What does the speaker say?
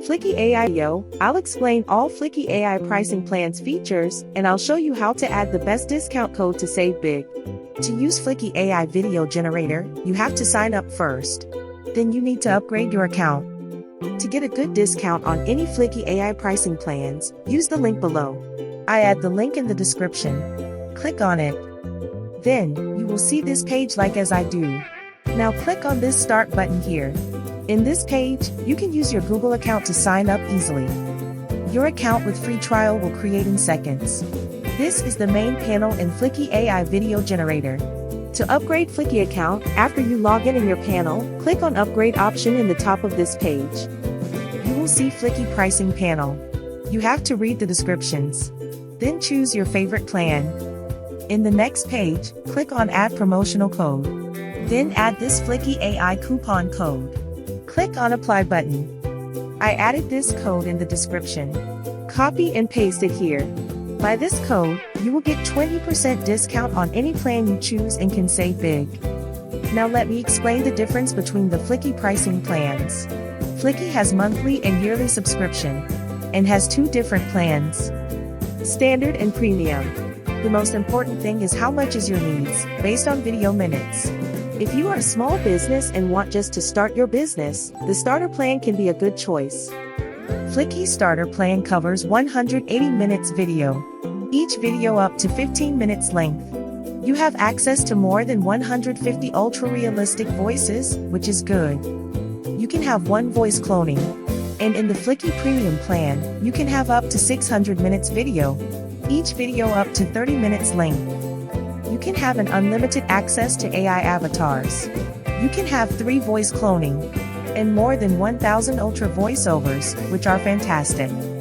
Fliki AI Yo, I'll explain all Fliki AI pricing plans features, and I'll show you how to add the best discount code to save big. To use Fliki AI video generator, you have to sign up first. Then you need to upgrade your account. To get a good discount on any Fliki AI pricing plans, use the link below. I add the link in the description. Click on it. Then, you will see this page like as I do. Now click on this start button here. In this page, you can use your Google account to sign up easily. Your account with free trial will create in seconds. This is the main panel in Fliki AI video generator. To upgrade Fliki account, after you log in your panel, click on upgrade option in the top of this page. You will see Fliki pricing panel. You have to read the descriptions. Then choose your favorite plan. In the next page, click on add promotional code. Then add this Fliki AI coupon code. Click on apply button. I added this code in the description. Copy and paste it here. By this code, you will get 20% discount on any plan you choose and can save big. Now let me explain the difference between the Fliki pricing plans. Fliki has monthly and yearly subscription, and has two different plans. Standard and premium. The most important thing is how much is your needs, based on video minutes. If you are a small business and want just to start your business, the starter plan can be a good choice. Fliki starter plan covers 180 minutes video. Each video up to 15 minutes length. You have access to more than 150 ultra-realistic voices, which is good. You can have one voice cloning. And in the Fliki premium plan, you can have up to 600 minutes video. Each video up to 30 minutes length. You can have an unlimited access to AI avatars. You can have 3 voice cloning. And more than 1,000 ultra voiceovers, which are fantastic.